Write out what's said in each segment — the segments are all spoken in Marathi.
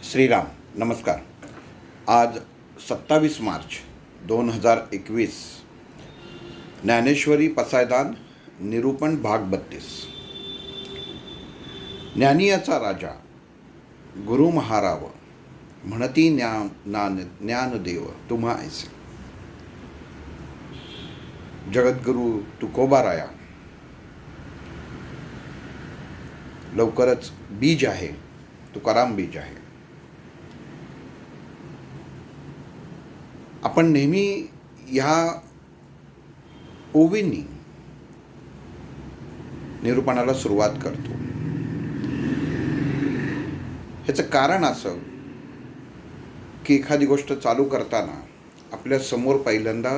श्रीराम नमस्कार. आज 27 मार्च 2021. ज्ञानेश्वरी पसायदान निरूपण भाग 32. ज्ञानियाचा राजा गुरु महाराव म्हणती ज्ञानदेव तुम्हा ऐसे. जगद्गुरु तुकोबाराया. लवकरच बीज आहे, तुकाराम बीज आहे. आपण नेहमी ह्या ओवींनी निरूपणाला सुरुवात करतो. ह्याचं कारण असं की एखादी गोष्ट चालू करताना आपल्या समोर पहिल्यांदा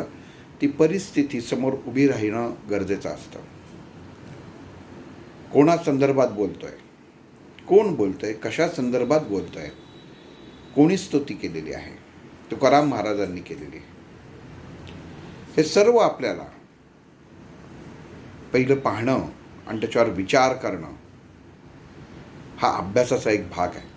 ती परिस्थिती समोर उभी राहणं गरजेचं असतं. कोणा संदर्भात बोलतोय, कोण बोलतोय, कशा संदर्भात बोलतोय, कोणी स्तुती केलेली आहे, तुकाराम महाराजांनी केलेली. हे सर्व आपल्याला पहिलं पाहणं आणि त्याच्यावर विचार करणं हा अभ्यासाचा एक भाग आहे.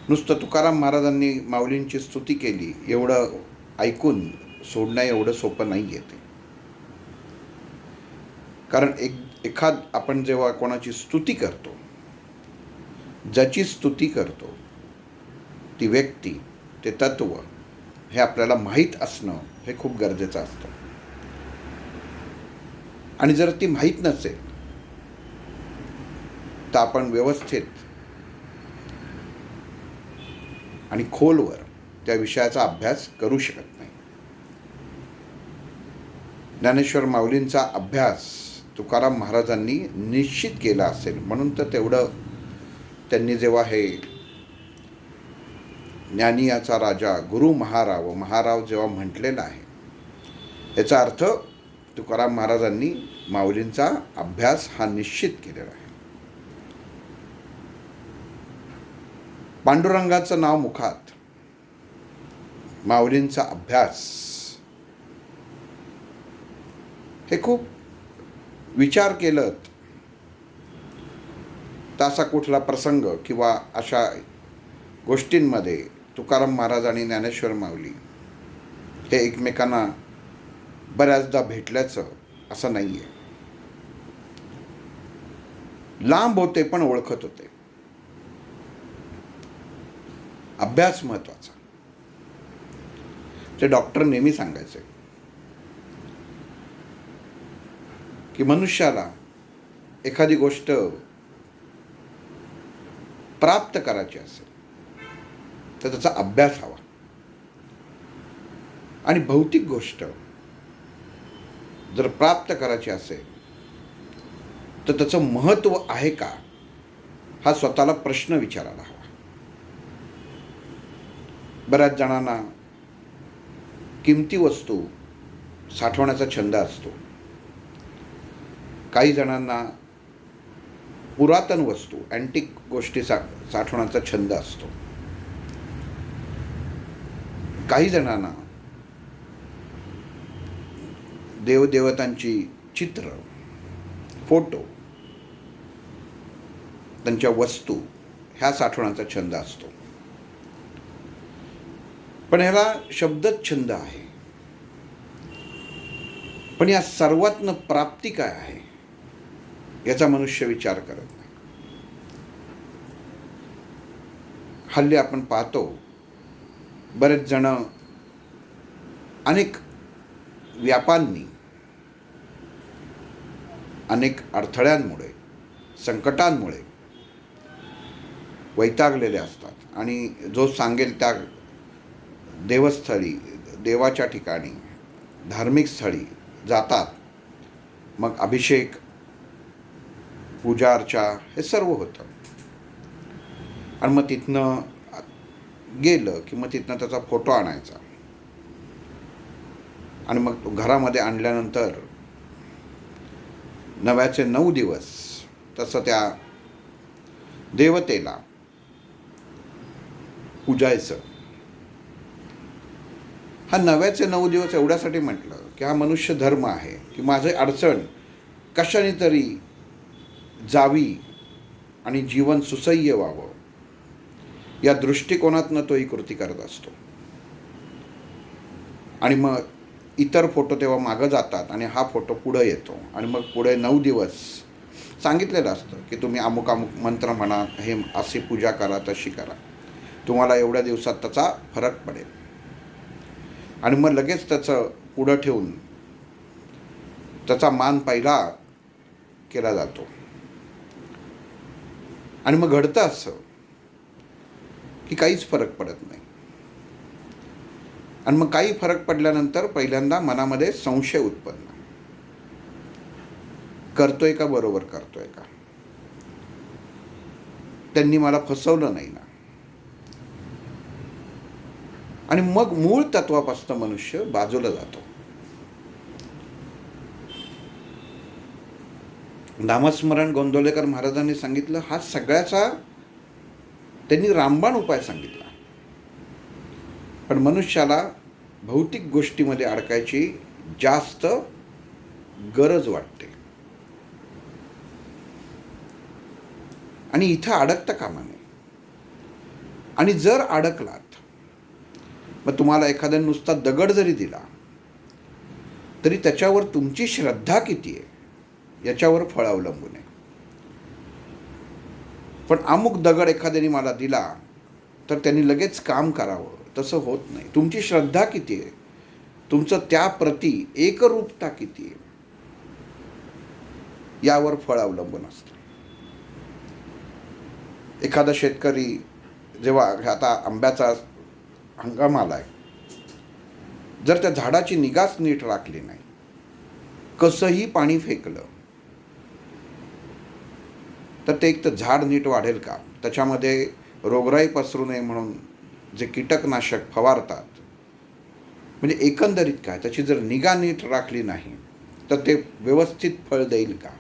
नुसतं तुकाराम महाराजांनी माऊलींची स्तुती केली एवढं ऐकून सोडणं एवढं सोपं नाही आहे ते. कारण आपण जेव्हा कोणाची स्तुती करतो, ज्याची स्तुती करतो ती व्यक्ती, ते तत्व हे आपल्याला माहीत असणं हे खूप गरजेचं असतं. आणि जर ती माहीत नसेल तर आपण व्यवस्थित आणि खोलवर त्या विषयाचा अभ्यास करू शकत नाही. ज्ञानेश्वर माऊलींचा अभ्यास तुकाराम महाराजांनी निश्चित केला असेल म्हणून तर तेवढं त्यांनी जेव्हा हे ज्ञानियाचा राजा गुरु महाराव जेव्हा म्हटलेलं आहे, याचा अर्थ तुकाराम महाराजांनी माऊलींचा अभ्यास हा निश्चित केलेला आहे. पांडुरंगाचं नाव मुखात, माऊलींचा अभ्यास, हे खूप विचार केलं तर असा कुठला प्रसंग किंवा अशा गोष्टींमध्ये तुकाराम महाराज आणि ज्ञानेश्वर माऊली हे एकमेकांना बऱ्याचदा भेटल्याचं असं नाही आहे. लांब होते पण ओळखत होते. अभ्यास महत्त्वाचा. ते डॉक्टर नेहमी सांगायचे की मनुष्याला एखादी गोष्ट प्राप्त करायची असेल तर त्याचा अभ्यास हवा. आणि भौतिक गोष्ट जर प्राप्त करायची असेल तर त्याचं महत्त्व आहे का हा स्वतःला प्रश्न विचारायला हवा. बऱ्याच जणांना किमती वस्तू साठवण्याचा छंद असतो. काही जणांना पुरातन वस्तू, अँटिक गोष्टी साठवण्याचा छंद असतो. काही जणांना देवदेवतांची चित्र, फोटो, त्यांच्या वस्तू ह्या साठवण्याचा छंद असतो. पण ह्याला शब्दच छंद आहे. पण या सर्वातनं प्राप्ती काय आहे याचा मनुष्य विचार करत नाही. हल्ली आपण पाहतो बरेच जण अनेक व्यापांनी, अनेक अडथळ्यांमुळे, संकटांमुळे वैतागलेले असतात आणि जो सांगेल त्या देवस्थळी, देवाच्या ठिकाणी, धार्मिक स्थळी जातात. मग अभिषेक, पूजा अर्चा हे सर्व होतं. आणि मग तिथनं गेलं की मग तिथनं त्याचा फोटो आणायचा आणि मग तो घरामध्ये आणल्यानंतर नव्याचे 9 दिवस तसं त्या देवतेला पूजायचं. हा नव्याचे 9 दिवस एवढ्यासाठी म्हटलं की हा मनुष्य धर्म आहे की माझे अडचण कशाने तरी जावी आणि जीवन सुसह्य व्हावं या दृष्टिकोनातनं तो ही कृती करत असतो. आणि मग इतर फोटो तेव्हा मागं जातात आणि हा फोटो पुढं येतो आणि मग पुढे 9 दिवस सांगितलेलं असतं की तुम्ही अमुक अमुक मंत्र म्हणा, हे अशी पूजा करा, तशी करा, तुम्हाला एवढ्या दिवसात त्याचा फरक पडेल. आणि मग लगेच त्याचं पुढं ठेवून त्याचा मान पहिला केला जातो. आणि मग घडतं असं की काहीच फरक पडत नाही. आणि मग काही फरक पडल्यानंतर पहिल्यांदा मनामध्ये संशय उत्पन्न, करतोय का, बरोबर करतोय का, त्यांनी मला फसवलं नाही ना. आणि मग मूळ तत्वापासून मनुष्य बाजूला जातो. नामस्मरण गोंदवलेकर महाराजांनी सांगितलं, हा सगळ्याचा त्यांनी रामबाण उपाय सांगितला. पण मनुष्याला भौतिक गोष्टीमध्ये अडकायची जास्त गरज वाटते. आणि इथं अडकता कामा नये. आणि जर अडकलात, मग तुम्हाला एखाद्याने नुसता दगड जरी दिला तरी त्याच्यावर तुमची श्रद्धा किती आहे याच्यावर फळ अवलंबून आहे. पण अमुक दगड एखाद्याने मला दिला तर त्यांनी लगेच काम करावं, तसं होत नाही. तुमची श्रद्धा किती आहे, तुमचं त्याप्रती एकरूपता किती आहे, यावर फळ अवलंबून असतं. एखादा शेतकरी जेव्हा आता आंब्याचा हंगाम आलाय, जर त्या झाडाची निगाच नीट राखली नाही, कसंही पाणी फेकलं तर ते एक तर झाड नीट वाढेल का, त्याच्यामध्ये रोगराई पसरू नये म्हणून जे कीटकनाशक फवारतात, म्हणजे एकंदरीत काय, त्याची जर निगा नीट राखली नाही तर ते व्यवस्थित फळ देईल का,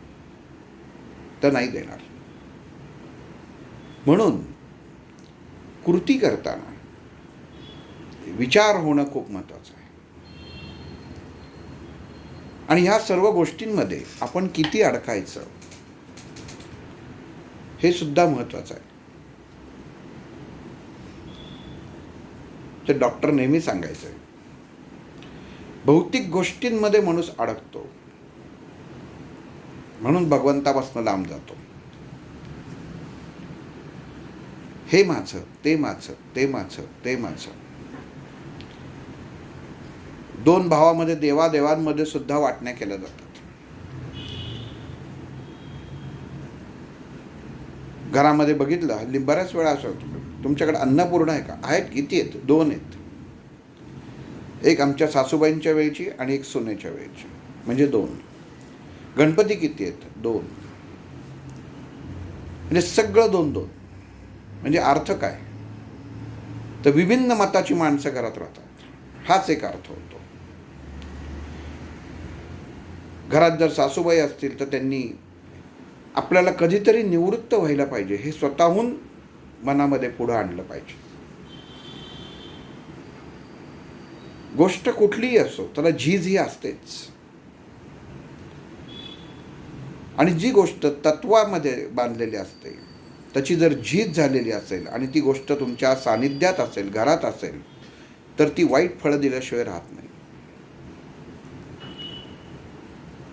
तर नाही देणार. म्हणून कृती करताना विचार होणं खूप महत्त्वाचं आहे. आणि ह्या सर्व गोष्टींमध्ये आपण किती अडकायचं हे सुद्धा महत्त्वाचं आहे. ते डॉक्टर नेहमी सांगायचं, भौतिक गोष्टींमध्ये माणूस अडकतो म्हणून भगवंतापासून लांब जातो. हे माझं, ते माझं, ते माझं, ते माझं. दोन भावामध्ये देवादेवांमध्ये सुद्धा वाटण्या केल्या जातात. घरामध्ये बघितलं, हल्ली बऱ्याच वेळा असं होतं, तुमच्याकडे अन्नपूर्णा आहे का? आहेत. किती आहेत? 2 आहेत. एक आमच्या सासूबाईंच्या वेळची आणि एक सोन्याच्या वेळची, म्हणजे 2. गणपती किती आहेत? 2. म्हणजे सगळं 2-2. म्हणजे अर्थ काय, तर विभिन्न मताची माणसं घरात राहतात, हाच एक अर्थ होतो. घरात जर सासूबाई असतील तर त्यांनी आपल्याला कधीतरी निवृत्त व्हायला पाहिजे, हे स्वतःहून मनामध्ये पुढं आणलं पाहिजे. गोष्ट कुठलीही असो, त्याला झीज ही असतेच. आणि जी गोष्ट तत्वामध्ये बांधलेली असते, त्याची जर झीज झालेली असेल आणि ती गोष्ट तुमच्या सानिध्यात असेल, घरात असेल, तर ती वाईट फळं दिल्याशिवाय राहत नाही.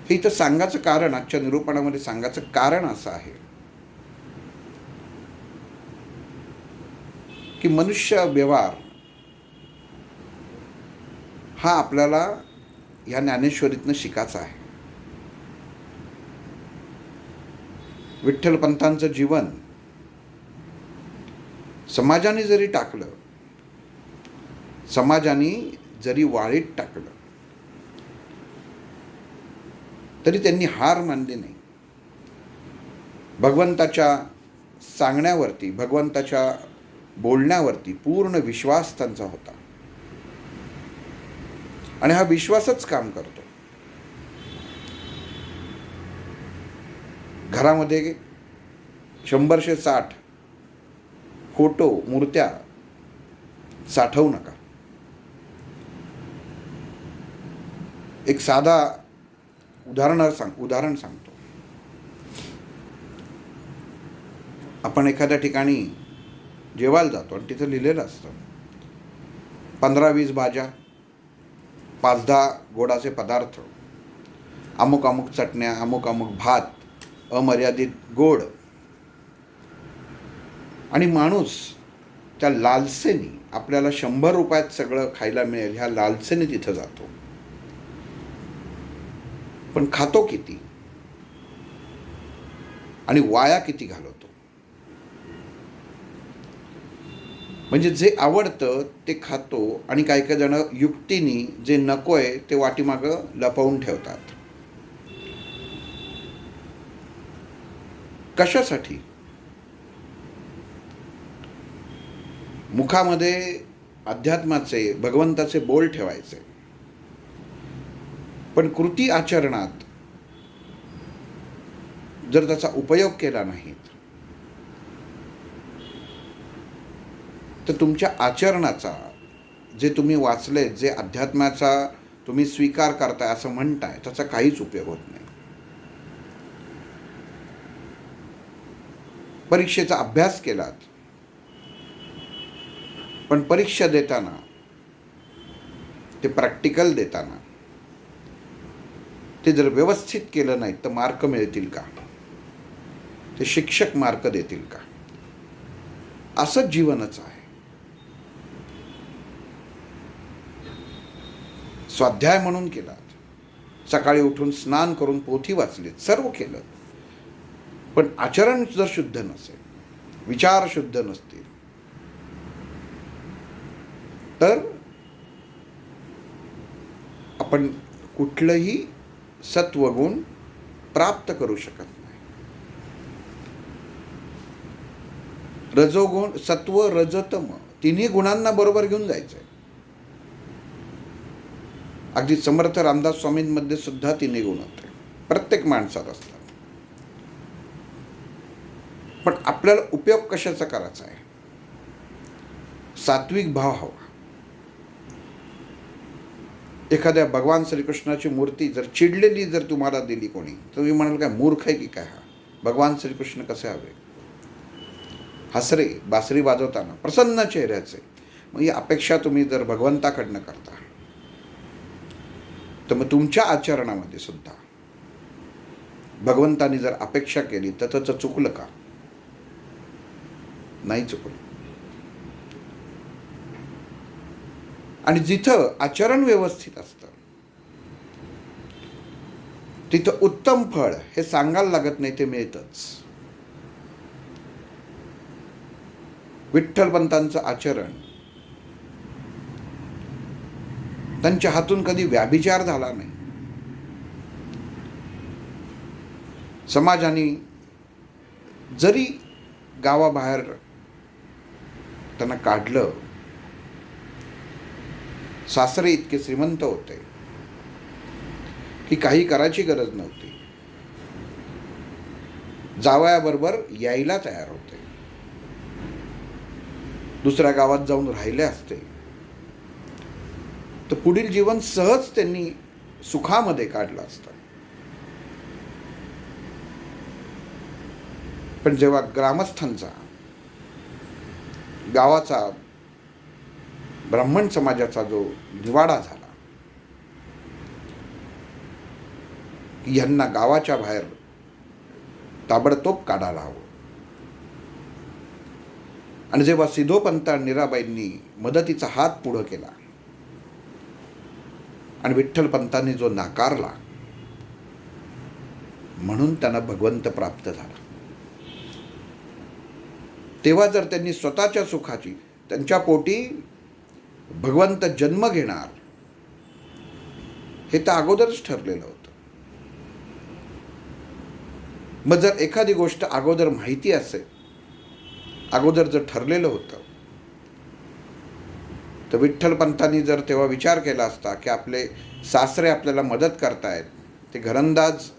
हे इथं सांगायचं कारण, आजच्या निरूपणामध्ये सांगायचं कारण असं आहे की मनुष्य व्यवहार हा आपल्याला ह्या ज्ञानेश्वरीतनं शिकायचा आहे. विठ्ठलपंतांचं जीवन समाजाने जरी टाकलं, समाजाने जरी वाळीत टाकलं, तरी त्यांनी हार मानली नाही. भगवंताच्या सांगण्यावरती, भगवंताच्या बोलण्यावरती पूर्ण विश्वास त्यांचा होता. आणि हा विश्वासच काम करतो. घरामध्ये 100-160 फोटो, मूर्त्या साठवू नका. एक साधा उदाहरण सांगतो. आपण एखाद्या ठिकाणी जेवायला जातो आणि तिथं लिहिलेलं असतं 15-20 भाज्या, 5-10 गोडाचे पदार्थ, अमुक अमुक चटण्या, अमुक अमुक भात, अमर्यादित गोड. आणि माणूस त्या लालसेने, आपल्याला 100 रुपयात सगळं खायला मिळेल ह्या लालसेने तिथं जातो. पण खातो किती आणि वाया किती घालवतो. म्हणजे जे आवडतं ते खातो आणि काही काही जण युक्तीने जे नकोय ते वाटीमागं लपवून ठेवतात. कशासाठी? मुखामध्ये अध्यात्माचे, भगवंताचे बोल ठेवायचे, पण कृती आचरणात जर त्याचा उपयोग केला नाही तर तुमच्या आचरणाचा, जे तुम्ही वाचले, जे अध्यात्माचा तुम्ही स्वीकार करताय असं म्हणताय, त्याचा काहीच उपयोग होत नाही. परीक्षेचा अभ्यास केलात, पण परीक्षा देताना, ते प्रॅक्टिकल देताना ते जर व्यवस्थित केलं नाही तर मार्क मिळतील का? ते शिक्षक मार्क देतील का? असंच जीवनच आहे. स्वाध्याय म्हणून केलात, सकाळी उठून स्नान करून पोथी वाचलीत, सर्व केलं, पण आचरण जर शुद्ध नसेल, विचार शुद्ध नसतील, तर आपण कुठलंही सत्वगुण प्राप्त करू शकत नाही. रजोगुण, सत्व, रजतम तिन्ही गुणांना बरोबर घेऊन जायचंय. अगदी समर्थ रामदास स्वामींमध्ये सुद्धा तिन्ही गुण होते, प्रत्येक माणसात असतात. पण आपल्याला उपयोग कशाचा करायचा आहे? सात्विक भाव हवा. एखाद्या भगवान श्रीकृष्णाची मूर्ती जर चिडलेली जर तुम्हाला दिली कोणी, तर तुम्ही म्हणाल काय मूर्ख आहे की काय हा? भगवान श्रीकृष्ण कसे हवे? हसरे, बासरी वाजवताना, प्रसन्न चेहऱ्याचे. मग ही अपेक्षा तुम्ही जर भगवंताकडनं करता, तर मग तुमच्या आचरणामध्ये सुद्धा भगवंतानी जर अपेक्षा केली तर त्याचं चुकलं का? नाही चुकलं. आणि जिथं आचरण व्यवस्थित असतं तिथं उत्तम फळ हे सांगायला लागत नाही, ते मिळतंच. विठ्ठलपंतांचं आचरण, त्यांच्या हातून कधी व्याभिचार झाला नाही. समाजाने जरी गावाबाहेर त्यांना काढलं, सासरे इतके श्रीमंत होते की काही करायची गरज नव्हती, जावयाबरोबर यायला तयार होते. दुसऱ्या गावात जाऊन राहिले असते तर पुढील जीवन सहज त्यांनी सुखामध्ये काढलं असतं. पण जेव्हा ग्रामस्थांचा, गावाचा, ब्राह्मण समाजाचा जो निवाडा झाला की यांना गावाच्या बाहेर ताबडतोब काढायला हवं, आणि जेव्हा सिद्धोपंत आणि मीराबाईंनी मदतीचा हात पुढं केला आणि विठ्ठलपंतांनी जो नाकारला, म्हणून त्यांना भगवंत प्राप्त झाला. तेव्हा जर त्यांनी स्वतःच्या सुखाची, त्यांच्या पोटी भगवंत जन्म घेणार हे तर अगोदरच ठरलेलं होतं. मग जर एखादी गोष्ट अगोदर माहिती असेल, अगोदर जर ठरलेलं होतं, तर विठ्ठलपंतांनी जर तेव्हा विचार केला असता की आपले सासरे आपल्याला मदत करतायत, ते घरंदाज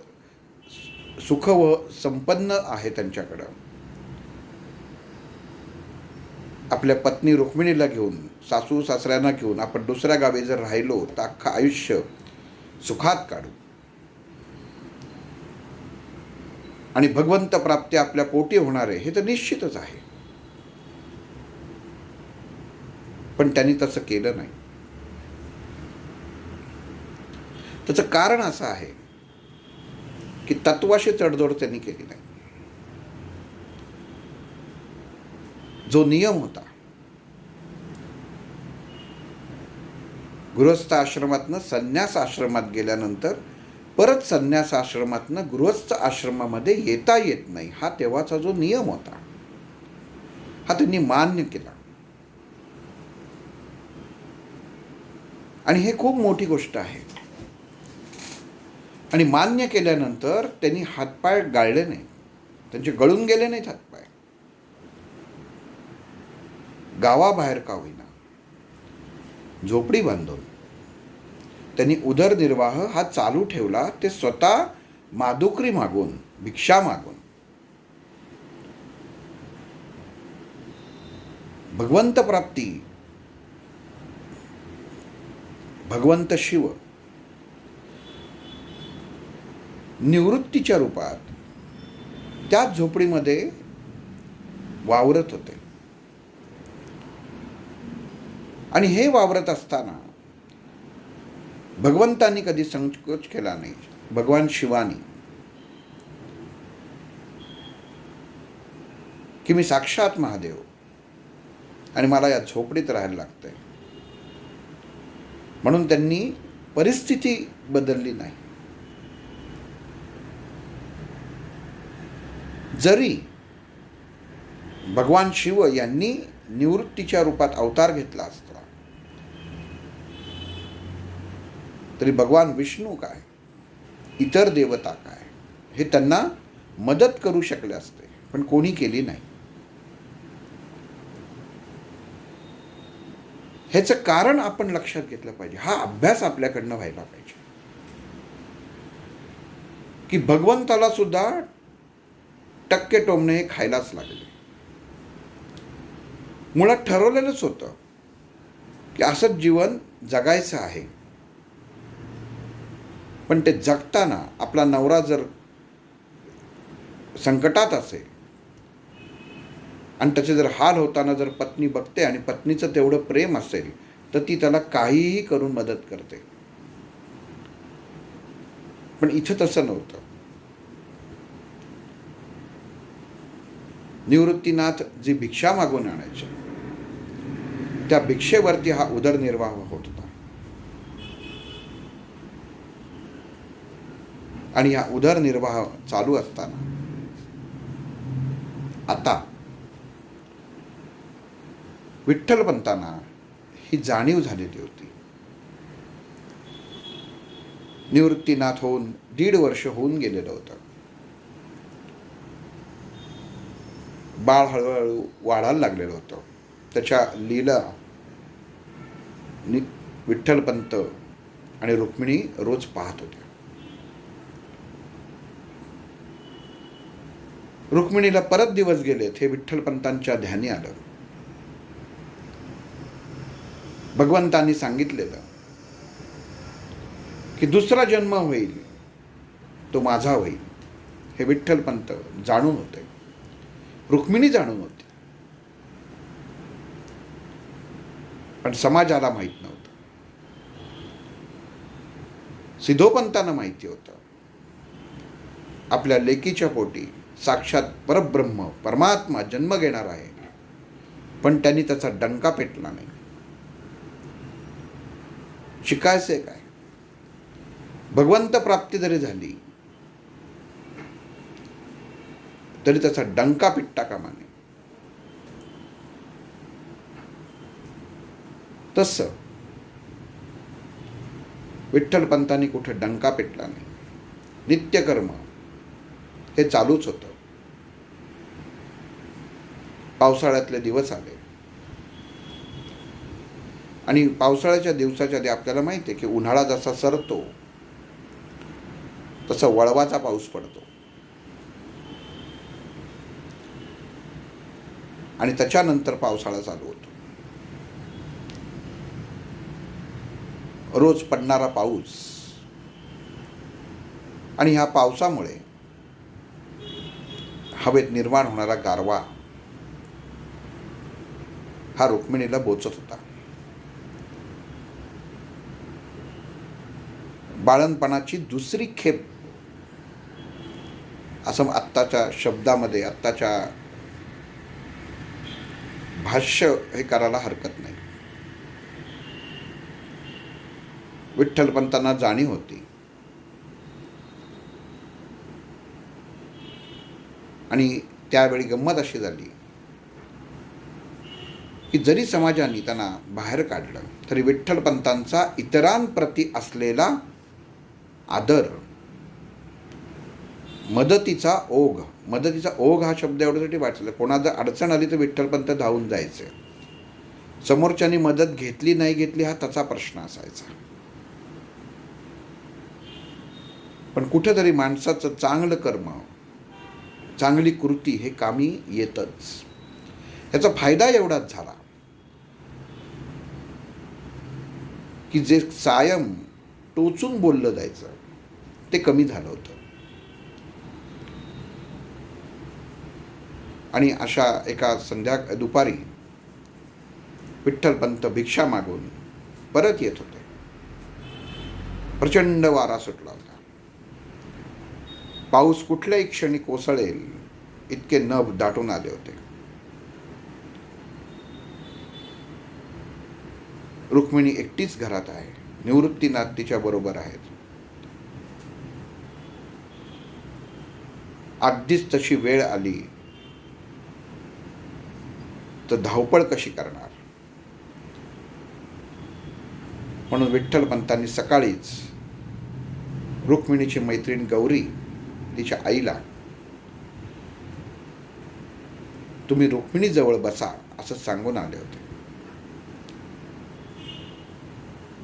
सुख व संपन्न आहे त्यांच्याकडं, आपल्या पत्नी रुक्मिणीला घेऊन, सासू सासऱ्यांना घेऊन आपण दुसऱ्या गावी जर राहिलो तर अख्खं आयुष्य सुखात काढू आणि भगवंत प्राप्ती आपल्या पोटी होणार आहे हे तर निश्चितच आहे. पण त्यांनी तसं केलं नाही. त्याचं कारण असं आहे की तत्वाशी तडजोड त्यांनी केली नाही. जो नियम होता, गृहस्थ आश्रमातनं संन्यास आश्रमात गेल्यानंतर परत संन्यास आश्रमातनं गृहस्थ आश्रमामध्ये येता येत नाही, हा तेव्हाचा जो नियम होता, हा त्यांनी मान्य केला. आणि हे खूप मोठी गोष्ट आहे. आणि मान्य केल्यानंतर त्यांनी हातपाय गाळले नाही, त्यांचे गळून गेले नाहीत हातपाय. गावाबाहेर का होईना झोपडी बांधून त्यांनी उदरनिर्वाह हा चालू ठेवला. ते स्वतः मादुकरी मागून, भिक्षा मागून. भगवंत प्राप्ती, भगवंत शिव निवृत्तीच्या रूपात त्याच झोपडीमध्ये वावरत होते. आणि हे वावरत असताना भगवंतांनी कधी संकोच केला नाही. भगवान शिवानी की मी साक्षात महादेव आणि मला या झोपडीत राहायला लागतंय, म्हणून त्यांनी परिस्थिती बदलली नाही. जरी भगवान शिव यांनी निवृत्तीच्या रूपात अवतार घेतला असता, तरी भगवान विष्णू काय, इतर देवता काय, हे त्यांना मदत करू शकले असते, पण कोणी केली नाही. ह्याचं कारण आपण लक्षात घेतलं पाहिजे. हा अभ्यास आपल्याकडनं व्हायला पाहिजे की भगवंताला सुद्धा टक्के टोमणे हे खायलाच लागले. मुळात ठरवलेलंच होतं की असंच जीवन जगायचं आहे, पण ते जगताना आपला नवरा जर संकटात असेल आणि त्याचे जर हाल होताना जर पत्नी बघते आणि पत्नीचं तेवढं प्रेम असेल, तर ती त्याला काहीही करून मदत करते. पण इथं तसं नव्हतं. निवृत्तीनाथ जी भिक्षा मागून आणायचे, त्या भिक्षेवरती हा उदरनिर्वाह होत होता. आणि हा उदरनिर्वाह चालू असताना आता विठ्ठलपंतांना ही जाणीव झालेली होती. निवृत्तीनाथ होऊन 1.5 वर्ष होऊन गेलेलं होतं. बाळ हळूहळू वाढायला लागलेलं होतं. त्याच्या लीला विठ्ठलपंत आणि रुक्मिणी रोज पाहत होत्या. रुक्मिणीला परत दिवस गेलेत हे विठ्ठलपंतांच्या ध्यानी आलं. भगवंतांनी सांगितलेलं की दुसरा जन्म होईल तो माझा होईल, हे विठ्ठलपंत जाणून होते, रुक्मिणी जाणून होती, पण समाजाला माहीत नव्हतं. सिद्धोपंतांना माहिती होतं आपल्या लेकीच्या पोटी साक्षात परब्रह्म परमात्मा जन्म घेणार आहे, पण त्यांनी त्याचा डंका पेटला नाही. शिकायचे काय? भगवंत प्राप्ती जरी झाली तरी त्याचा डंका पिटता कामा नये. तसं विठ्ठलपंतांनी कुठे डंका पेटला नाही. नित्यकर्म हे चालूच होतं. पावसाळ्यातले दिवस आले आणि पावसाळ्याच्या दिवसाच्या आधी आपल्याला माहिती आहे की उन्हाळा जसा सरतो तसा वळवाचा पाऊस पडतो आणि त्याच्यानंतर पावसाळा चालू होतो. रोज पडणारा पाऊस आणि ह्या पावसामुळे हवेत निर्माण होणारा गारवा हा रुक्मिणीला बोचत होता. बाळणपणाची दुसरी खेप, असं आत्ताच्या शब्दामध्ये, आत्ताच्या भाष्य हे करायला हरकत नाही. विठ्ठलपंतांना जाणीव होती आणि त्यावेळी गंमत अशी झाली की जरी समाजाने त्यांना बाहेर काढलं तरी विठ्ठलपंतांचा इतरांप्रती असलेला आदर, मदतीचा ओघ हा शब्द एवढ्यासाठी वाचला, कोणा जर अडचण आली तर विठ्ठलपंत धावून जायचे. समोरच्यानी मदत घेतली नाही घेतली हा त्याचा प्रश्न असायचा. पण कुठेतरी माणसाचं चांगलं कर्म, चांगली कृती हे कामी येतच. याचा फायदा एवढाच झाला की जे सायम टोचून बोललं जायचं ते कमी झालं होतं. आणि अशा एका दुपारी विठ्ठलपंत भिक्षा मागून परत येत होते. प्रचंड वारा सुटला होता. पाऊस कुठल्याही क्षणी कोसळेल इतके नभ दाटून आले होते. रुक्मिणी एकटीच घरात आहे. निवृत्तीनाथ तिच्या बरोबर आहेत. अगदीच तशी वेळ आली तर धावपळ कशी करणार, म्हणून विठ्ठलपंतांनी सकाळीच रुक्मिणीची मैत्रीण गौरी तिच्या आईला, तुम्ही रुक्मिणीजवळ बसा असं सांगून आले होते.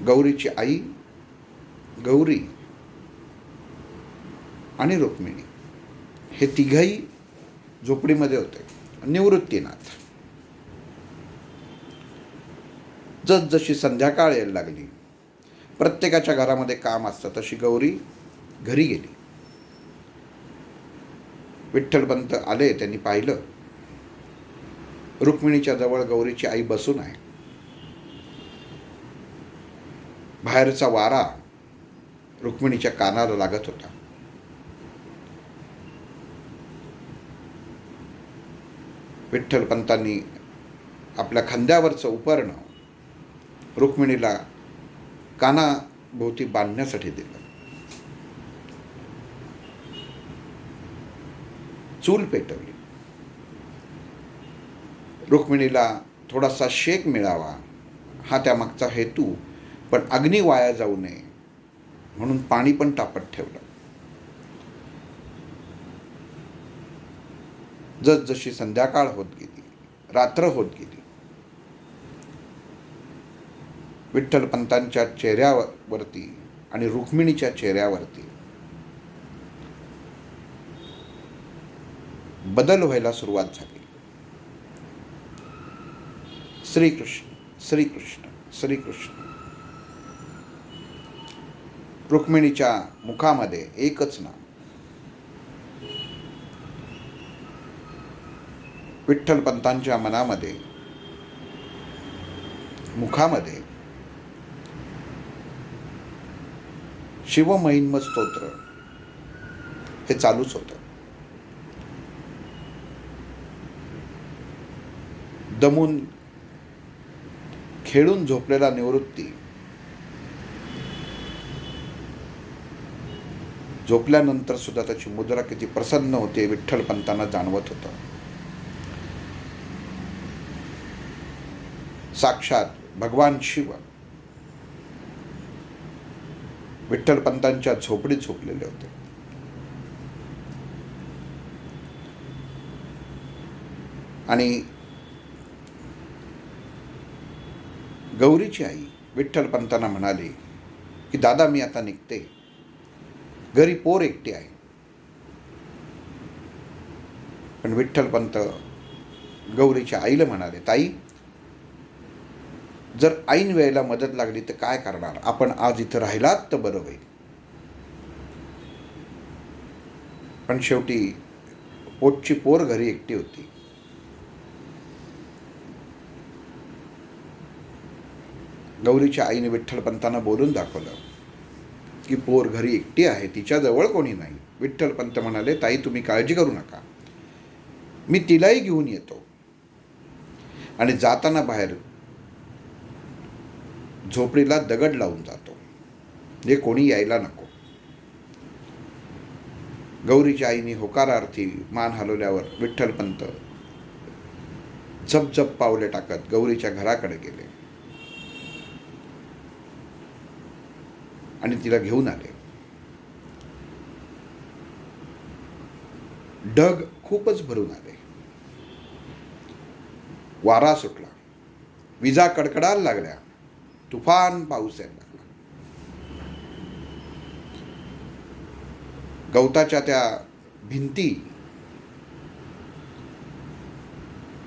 गौरीची आई, गौरी आणि रुक्मिणी हे तिघही झोपडीमध्ये होते. निवृत्तीनाथ. जसजशी संध्याकाळ यायला लागली, प्रत्येकाच्या घरामध्ये काम असतं, तशी गौरी घरी गेली. विठ्ठलपंत आले. त्यांनी पाहिलं रुक्मिणीच्या जवळ गौरीची आई बसून आहे. बाहेरचा वारा रुक्मिणीच्या कानाला लागत होता. विठ्ठलपंतांनी आपल्या खांद्यावरचं उपरणं रुक्मिणीला कानाभोवती बांधण्यासाठी दिलं. चूल पेटवली. रुक्मिणीला थोडासा शेक मिळावा हा त्यामागचा हेतू, पण अग्नी वाया जाऊ नये म्हणून पाणी पण तापत ठेवलं. जसजशी संध्याकाळ होत गेली, रात्र होत गेली, विठ्ठलपंतांच्या चेहऱ्यावरती आणि रुक्मिणीच्या चेहऱ्यावरती बदल व्हायला सुरुवात झाली. श्रीकृष्ण श्रीकृष्ण श्रीकृष्ण. रुक्मिणीच्या मुखामध्ये एकच नाम. विठ्ठलपंतांच्या मनामध्ये, मुखामध्ये शिवमहिम्न स्तोत्र हे चालूच होतं. दमून खेळून झोपलेला निवृत्ती झोपल्यानंतर सुद्धा त्याची मुद्रा किती प्रसन्न होते विठ्ठलपंतांना जाणवत होतं. साक्षात भगवान शिव विठ्ठलपंतांच्या झोपडीत झोपलेले होते. आणि गौरीची आई विठ्ठलपंतांना म्हणाली की दादा मी आता निघते, घरी पोर एकटी आहे. पण विठ्ठलपंत गौरीच्या आईला म्हणाले, ताई जर ऐन वेळेला मदत लागली तर काय करणार, आपण आज इथं राहिलात तर बरं होईल. पण शेवटी पोटची पोर घरी एकटी होती. गौरीच्या आईने विठ्ठलपंतांना बोलून दाखवलं की पोर घरी एकटी आहे, तिच्याजवळ कोणी नाही. विठ्ठलपंत म्हणाले, ताई तुम्ही काळजी करू नका, मी तिलाही घेऊन येतो. आणि जाताना बाहेर झोपडीला दगड लावून जातो, जे कोणी यायला नको. गौरीच्या आईने होकारार्थी मान हलवल्यावर विठ्ठलपंत झपझप पावले टाकत गौरीच्या घराकडे गेले आणि तिला घेऊन आले. ढग खूपच भरून आले, वारा सुटला, विजा कडकडायला लागल्या, तुफान पाऊस यायला लागला. गवताच्या त्या भिंती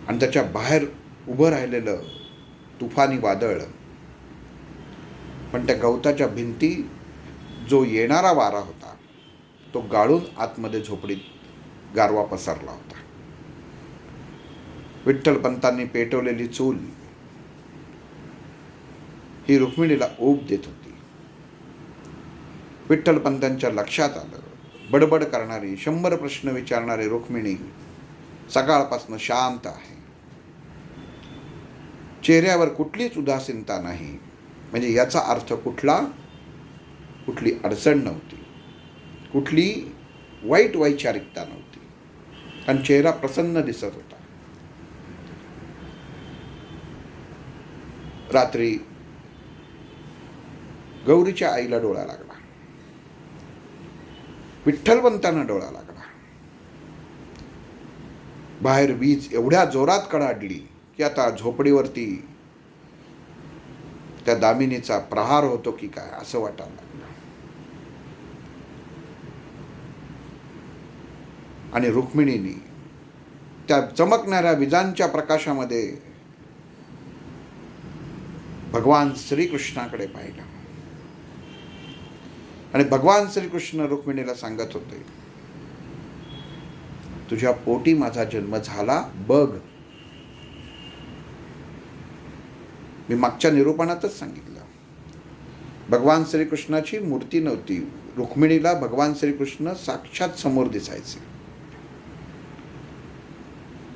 आणि त्याच्या बाहेर उभं राहिलेलं तुफानी वादळ, पण त्या गवताच्या भिंती जो येणारा वारा होता तो गाळून आतमध्ये झोपडीत गारवा पसरला होता. विठ्ठलपंतांनी पेटवलेली चूल ही रुक्मिणीला ऊब देत होती. विठ्ठलपंतांच्या लक्षात आलं, बडबड करणारी, 100 प्रश्न विचारणारी रुक्मिणी सकाळपासून शांत आहे. चेहऱ्यावर कुठलीच उदासीनता नाही. म्हणजे याचा अर्थ कुठली अडचण नव्हती, कुठली वाईट वैचारिकता नव्हती, आणि चेहरा प्रसन्न दिसत होता. रात्री गौरीच्या आईला डोळा लागला, विठ्ठलपंतांना डोळा लागला. बाहेर वीज एवढ्या जोरात कडाडली की आता झोपडीवरती त्या दामिनीचा प्रहार होतो की काय असं वाटायला लागलं. आणि रुक्मिणीने त्या चमकणाऱ्या विजांच्या प्रकाशामध्ये भगवान श्रीकृष्णाकडे पाहिलं. आणि भगवान श्रीकृष्ण रुक्मिणीला सांगत होते, तुझ्या पोटी माझा जन्म झाला बघ. मी मागच्या निरूपणातच सांगितलं, भगवान श्रीकृष्णाची मूर्ती नव्हती, रुक्मिणीला भगवान श्रीकृष्ण साक्षात समोर दिसायचे.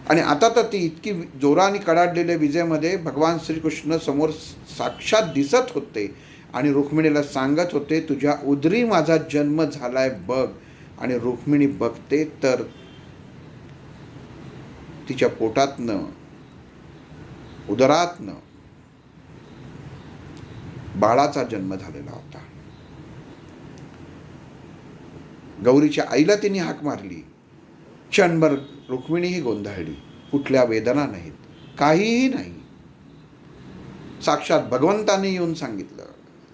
आणि आता तर ती इतकी जोराने कडाडलेल्या विजेमध्ये भगवान श्रीकृष्ण समोर साक्षात दिसत होते आणि रुक्मिणीला सांगत होते, तुझ्या उदरी माझा जन्म झालाय बघ. आणि रुक्मिणी बघते तर तिच्या पोटातनं, उदरातनं बाळाचा जन्म झालेला होता. गौरीच्या आईला तिने हाक मारली. क्षणभर रुक्मिणीही गोंधळली. कुठल्या वेदना नाहीत, काहीही नाही. साक्षात भगवंताने येऊन सांगितलं.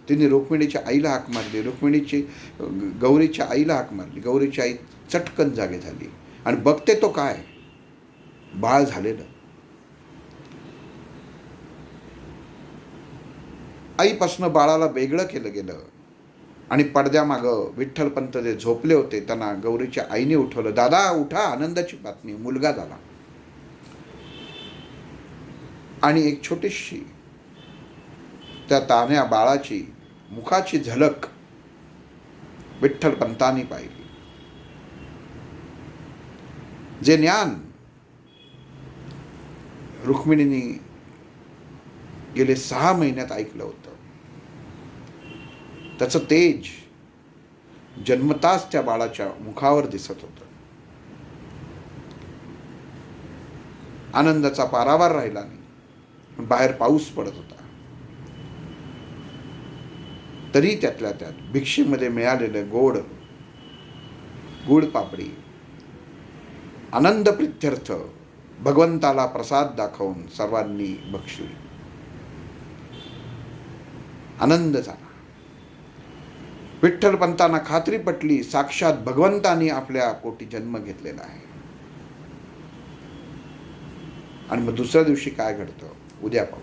तिने रुक्मिणीच्या आईला हाक मारली, गौरीच्या आईला हाक मारली. गौरीची आई चटकन जागे झाली आणि बघते तो काय, बाळ झालेलं. आईपासनं बाळाला वेगळं केलं गेलं आणि पडद्यामागं विठ्ठलपंत जे झोपले होते त्यांना गौरीच्या आईने उठवलं. दादा उठा, आनंदाची बातमी, मुलगा झाला. आणि एक छोटीशी त्या तान्ह्या बाळाची मुखाची झलक विठ्ठलपंतांनी पाहिली. जे ज्ञान रुक्मिणीने गेले 6 महिन्यात ऐकलं होतं, त्याचं तेज जन्मताच त्या बाळाच्या मुखावर दिसत होतं. आनंदाचा पारावार राहिला नाही. बाहेर पाऊस पडत होता, तरी त्यातल्या त्यात भिक्षेमध्ये मिळालेलं गुळ पापडी आनंद प्रित्यर्थ भगवंताला प्रसाद दाखवून सर्वांनी बक्षली. आनंद झाला. विठ्ठलपंतांना खात्री पटली, साक्षात भगवंतांनी आपल्या पोटी जन्म घेतलेला आहे. आणि मग दुसऱ्या दिवशी काय घडतं उद्या पाहू.